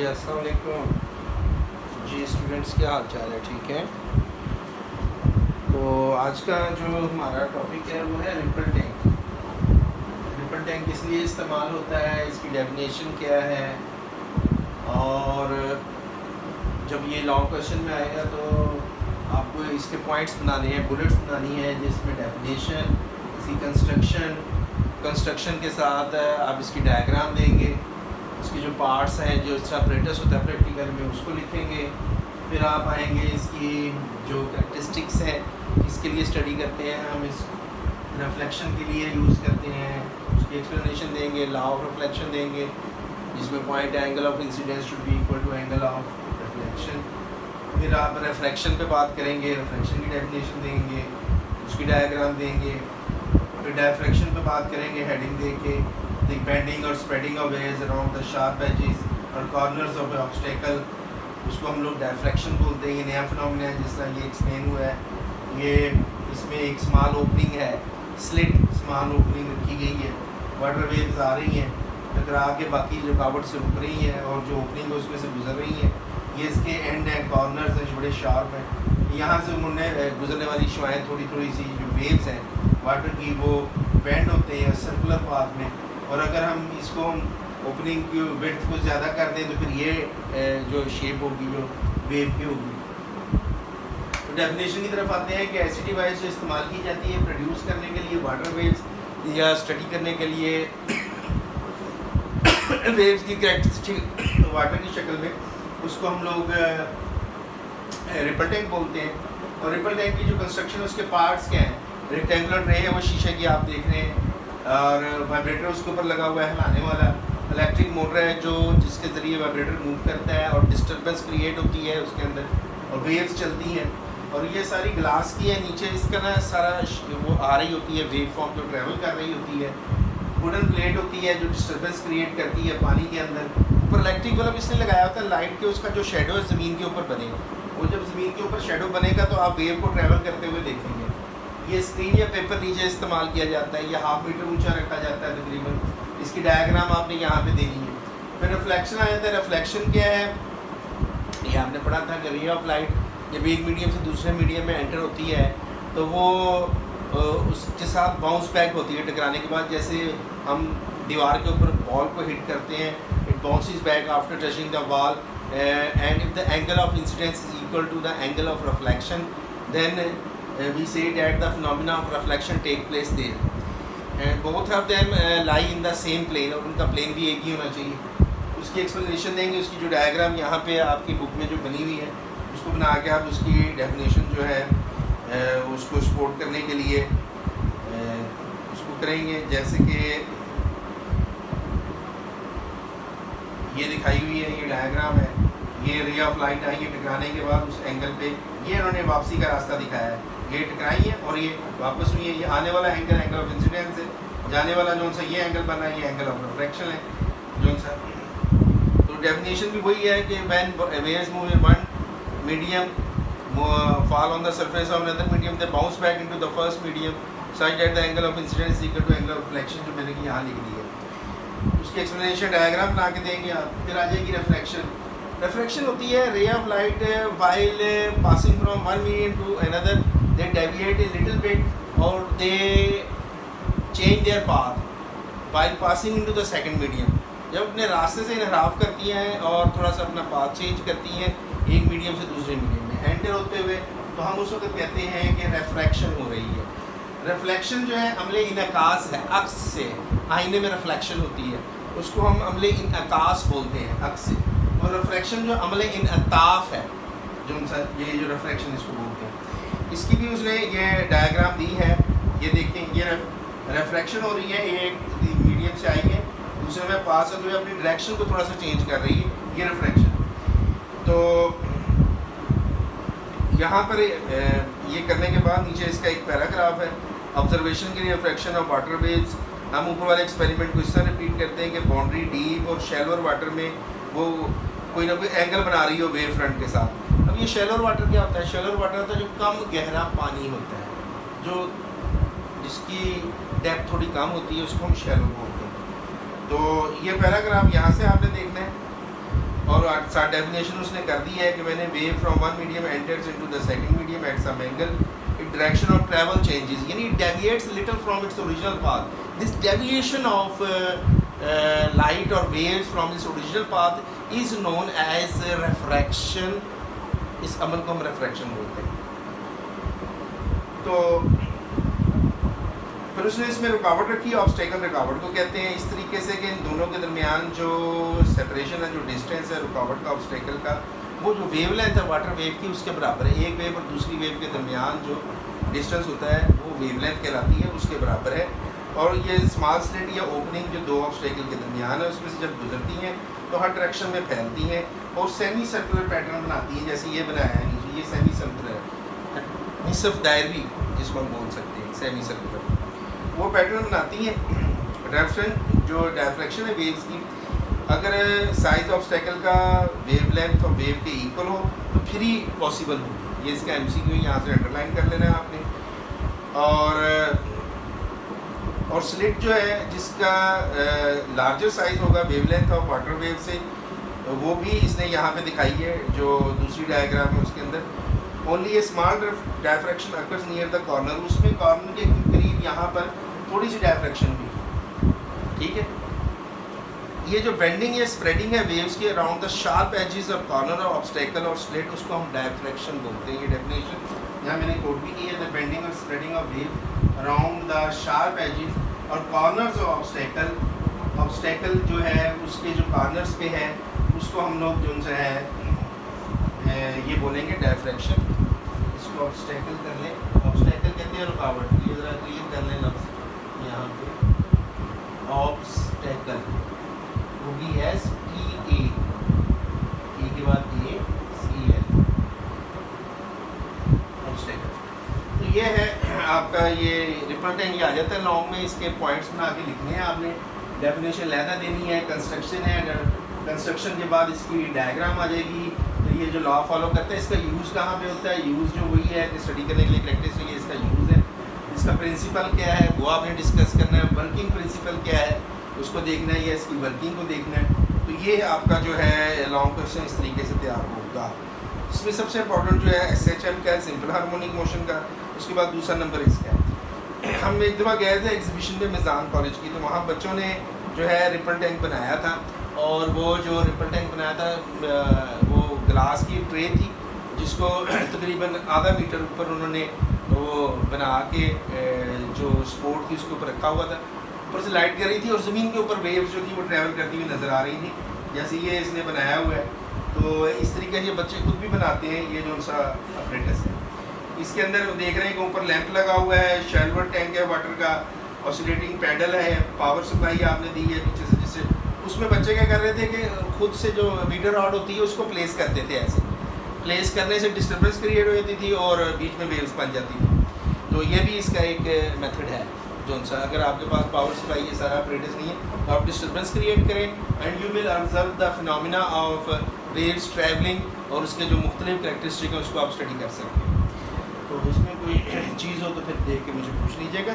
अस्सलाम वालेकुम जी स्टूडेंट्स, क्या हाल चाल है? ठीक है। तो आज का जो हमारा टॉपिक है वो है रिपल टैंक। रिपल टैंक किस लिए इस्तेमाल होता है, इसकी डेफिनेशन क्या है, और जब ये लॉन्ग क्वेश्चन में आएगा तो आपको इसके पॉइंट्स बनाने हैं, बुलेट्स बनानी है, जिसमें डेफिनेशन, इसकी कंस्ट्रक्शन के साथ आप इसकी डायग्राम देंगे, उसके जो पार्ट्स हैं, जो इसका अपरेटस होता है प्रैक्टिकल में, उसको लिखेंगे। फिर आप आएंगे इसकी जो कैरेक्टरिस्टिक्स हैं, किसके लिए स्टडी करते हैं हम, इस रिफ्लेक्शन के लिए यूज़ करते हैं, उसकी एक्सप्लेनेशन देंगे, लॉ ऑफ रिफ्लेक्शन देंगे, जिसमें point angle of incidence should be equal to angle of reflection. फिर आप रिफ्लेक्शन पे बात करेंगे, रिफ्लेक्शन की डेफिनेशन देंगे, उसकी डायग्राम देंगे। फिर डायफ्रैक्शन पे बात करेंगे, हेडिंग दे के, द बेंडिंग और spreading of waves around the sharp edges और कॉर्नर्स ऑफ ऑब्स्टेकल, उसको हम लोग डायफ्रैक्शन बोलते हैं। ये नया फिनोमेना है, जिस तरह ये एक्सप्लेन हुआ है। ये इसमें एक स्मॉल ओपनिंग है, स्लिट स्मॉल ओपनिंग रखी गई है, वाटर वेव्स आ रही हैं, टकरा के बाकी रुकावट से रुक रही हैं और जो ओपनिंग है उसमें से गुजर रही हैं। ये इसके एंड हैं, कॉर्नर्स हैं, बड़े शार्प हैं। यहाँ से उन्होंने गुजरने वाली शुआएँ थोड़ी थोड़ी सी जो वेव्स हैं वाटर की, वो बेंड होते हैं सर्कुलर पाथ में, और अगर हम इसको ओपनिंग की विड्थ को ज़्यादा कर दें तो फिर ये जो शेप होगी जो वेव की होगी। तो डेफिनेशन की तरफ आते हैं कि ऐसी डिवाइस जो इस्तेमाल की जाती है प्रोड्यूस करने के लिए वाटर वेव्स या स्टडी करने के लिए वेव्स की कैरेक्टरिस्टिक वाटर की शक्ल में, उसको हम लोग रिपल टैंक बोलते हैं। और रिपल टैंक की जो कंस्ट्रक्शन है उसके पार्ट्स क्या हैं? रेक्टेंगुलर ट्रे है, वो शीशे की आप देख रहे हैं, और वाइब्रेटर उसके ऊपर लगा हुआ है हिलाने वाला। इलेक्ट्रिक मोटर है जो जिसके ज़रिए वाइब्रेटर मूव करता है और डिस्टर्बेंस क्रिएट होती है उसके अंदर, और वेव्स चलती हैं। और ये सारी ग्लास की है, नीचे इसका ना सारा वो आ रही होती है वेव फॉर्म जो ट्रैवल कर रही होती है। वुडन प्लेट होती है जो डिस्टर्बेंस क्रिएट करती है पानी के अंदर। ऊपर इलेक्ट्रिक बल्ब इसने लगाया होता है लाइट के, उसका जो शेडो है ज़मीन के ऊपर बनेगा। वो जब ज़मीन के ऊपर शेडो बनेगा तो आप वेव को ट्रैवल करते हुए देखेंगे। ये स्क्रीन या पेपर नीचे इस्तेमाल किया जाता है, या 1/2 मीटर ऊंचा रखा जाता है तकरीबन। इसकी डायग्राम आपने यहाँ पे देनी है। फिर रिफ्लेक्शन आ जाता है। रिफ्लेक्शन क्या है? ये आपने पढ़ा था कि रे ऑफ लाइट जब एक मीडियम से दूसरे मीडियम में एंटर होती है तो वो उसके साथ बाउंस बैक होती है टकराने के बाद। जैसे हम दीवार के ऊपर बॉल को हिट करते हैं, it bounces back after touching the wall, and if the angle of incidence is equal to the angle of reflection, then we say that the phenomena of reflection take place there, and both of them lie in the same plane, और उनका plane भी एक ही होना चाहिए। उसकी explanation देंगे, उसकी जो डायग्राम यहाँ पे आपकी बुक में जो बनी हुई है उसको बना के आप उसकी डेफिनेशन जो है उसको सपोर्ट करने के लिए उसको करेंगे। जैसे कि ये दिखाई हुई है, ये डायग्राम है, ये रे ऑफ लाइट आई है, टकराने के बाद उस एंगल पे ये इन्होंने वापसी का रास्ता दिखाया है। ये टकराई है और ये वापस हुई है। ये आने वाला एंगल एंगल ऑफ इंसिडेंस है, जाने वाला जो सा ये एंगल बना है ये एंगल ऑफ रिफ्रैक्शन है जो सा। तो डेफिनेशन भी वही है कि when waves move in one medium fall on the surface of another medium, they bounce back into the first medium such that the angle of incidence is equal to angle of reflection, जो मैंने यहाँ लिख दी है। उसकी explanation diagram बना के देंगे आप। फिर आ जाएगी रिफ्रैक्शन। रिफ्रैक्शन होती है ray of light while passing from one medium to another, they deviate a little bit or they change their path while passing into the second medium। जब अपने रास्ते से इनहराफ करती हैं और थोड़ा सा अपना पाथ चेंज करती हैं एक मीडियम से दूसरे मीडियम में एंटर होते हुए, तो हम उस वक्त कहते हैं कि रिफ्रैक्शन हो रही है। रिफ्लेक्शन जो है अमले इनकास है, अक्स से आईने में रिफ्लेक्शन होती है, उसको हम अमले इनकास बोलते हैं अक्स से। और रिफ्रैक्शन जो अमले इनअताफ है जो उनसा ये जो रिफ्रैक्शन इसको बोलते हैं, इसकी भी उसने ये डायग्राम दी है। ये देखें, ये रिफ्रैक्शन हो रही है, एक मीडियम से आई है दूसरे में पास होते हुए अपनी डायरेक्शन को थोड़ा सा चेंज कर रही है, ये रिफ्रैक्शन। तो यहाँ पर ये करने के बाद नीचे इसका एक पैराग्राफ है, ऑब्जर्वेशन के लिए रिफ्रैक्शन ऑफ वाटर वेव्स। हम ऊपर वाले एक्सपेरिमेंट को इस तरह रिपीट करते हैं कि बाउंड्री डीप और शैलोर वाटर में वो कोई ना कोई एंगल बना रही हो वेव फ्रंट के साथ। अब ये शैलोर वाटर क्या होता है? शैलोर वाटर होता है जो कम गहरा पानी होता है, जो जिसकी डेप्थ थोड़ी कम होती है, उसको हम शैलो बोलते हैं। तो ये पैराग्राफ यहाँ से आपने देखना है। और साथ डेफिनेशन उसने कर दी है कि मैंने wave from one medium enters into the second medium at some angle it direction of travel changes, यानी deviates little from its original path. This deviation of light और waves from its original path is known as refraction. इस अमल को हम refraction बोलते हैं। तो फिर उसने इसमें रुकावट रखी, ऑब्स्टेकल रुकावट को कहते हैं, इस तरीके से कि इन दोनों के दरमियान जो सेपरेशन है, जो डिस्टेंस है रुकावट का ऑब्स्टेकल का, वो जो वेव लेंथ है वाटर वेव की उसके बराबर है। एक वेव और दूसरी वेव के दरमियान जो डिस्टेंस होता है वो वेव लेंथ कहलाती है, उसके बराबर है। और ये स्मॉल स्लिट या ओपनिंग जो दो ऑब्स्टेकल के दरमियान है उसमें से जब गुजरती हैं तो हर डायरेक्शन में फैलती हैं और सेमी सर्कुलर पैटर्न बनाती हैं, जैसे ये बनाया है नीचे, ये सेमी सर्कुलर है, निसफ दायरवी जिसको हम बोल सकते हैं, सेमी सर्कुलर वो पैटर्न बनाती है। डायफ्रेक्शन जो डायफ्रेक्शन है वेव्स की, अगर साइज ऑब्स्टेकल का वेव लेंथ और वेव के इक्वल हो तो फिर ही पॉसिबल हो। ये इसका एमसीक्यू यहाँ से अंडरलाइन कर लेना है आपने। और स्लिट जो है जिसका लार्जर साइज होगा wave length of water wave से, वो भी इसने यहाँ पे दिखाई है जो दूसरी डायग्राम है उसके अंदर। Only A small diffraction occurs near the corner, उसमें कॉर्नर के करीब यहाँ पर थोड़ी सी डायफ्रेक्शन भी, ठीक है। ये जो बेंडिंग या स्प्रेडिंग है वेव्स के अराउंड द शार्प एजेस और कॉर्नर ऑफ ऑब्स्टेकल और स्लिट, उसको हम डायफ्रेक्शन बोलते हैं। ये डेफिनेशन यहाँ मैंने कोट भी की है, द बेंडिंग और spreading of wave around the sharp edges और कॉर्नर्स ऑफ ऑब्स्टेकल, ऑब्स्टेकल जो है उसके जो कॉर्नर्स पे है उसको हम लोग जो उनसे है ये बोलेंगे डायफ्रेक्शन। इसको ऑब्स्टेकल कर लें, ऑब्स्टेकल कहते हैं रुकावट, ये ज़रा क्लियर कर लें लफ्ज़ यहाँ पे। ऑब्स्टेकल होगी SEA, E के बाद ACL, ऑब्स्टेकल। तो ये है आपका ये रिपल टैंक, ये आ जाता है लॉन्ग में, इसके पॉइंट्स बना के लिखने हैं आपने, डेफिनेशन लहदा देनी है, कंस्ट्रक्शन है, कंस्ट्रक्शन के बाद इसकी डायग्राम आ जाएगी। तो ये जो लॉ फॉलो करते हैं, इसका यूज़ कहाँ पे होता है, यूज़ जो वही है कि स्टडी करने के लिए प्रैक्टिस, ये इसका यूज़ है। इसका प्रिंसिपल क्या है वो आपने डिस्कस करना है, वर्किंग प्रिंसिपल क्या है उसको देखना है, या इसकी वर्किंग को देखना है। तो ये आपका जो है लॉन्ग क्वेश्चन इस तरीके से तैयार होगा। इसमें सबसे इंपॉर्टेंट जो है SHM का है, सिंपल हार्मोनिक मोशन का, उसके बाद दूसरा नंबर इसका है। हम एक दफ़ा गए थे एग्जीबिशन में मिज़ान कॉलेज की, तो वहाँ बच्चों ने जो है रिपल टैंक बनाया था, और वो जो रिपल टैंक बनाया था वो ग्लास की ट्रे थी जिसको तकरीबन आधा मीटर ऊपर उन्होंने वो बना के जो स्पोर्ट थी उसके ऊपर रखा हुआ था, ऊपर से लाइट कर रही थी और ज़मीन के ऊपर वेव्स जो थी वो ट्रैवल करती हुई नज़र आ रही थी, जैसे ये इसने बनाया हुआ है। तो इस तरीके से बच्चे खुद भी बनाते हैं, ये जो सा अपरेटस है। इसके अंदर देख रहे हैं कि ऊपर लैंप लगा हुआ है, शेल्वर टैंक है वाटर का, ऑसिलेटिंग पैडल है, पावर सप्लाई आपने दी है पीछे से, जिससे उसमें बच्चे क्या कर रहे थे कि खुद से जो मीटर रॉड होती है उसको प्लेस करते थे, ऐसे प्लेस करने से डिस्टर्बेंस क्रिएट हो जाती थी और बीच में वेव्स बन जाती थी। तो ये भी इसका एक मेथड है जो सा, अगर आपके पास पावर सप्लाई ये सारा अपरेटस नहीं है तो आप डिस्टर्बेंस क्रिएट करें and you will observe the phenomena of waves travelling, और उसके जो मुख्तलिफ करैक्टरिस्टिक हैं उसको आप स्टडी कर सकते हैं। तो इसमें कोई चीज़ हो तो फिर देख के मुझे पूछ लीजिएगा।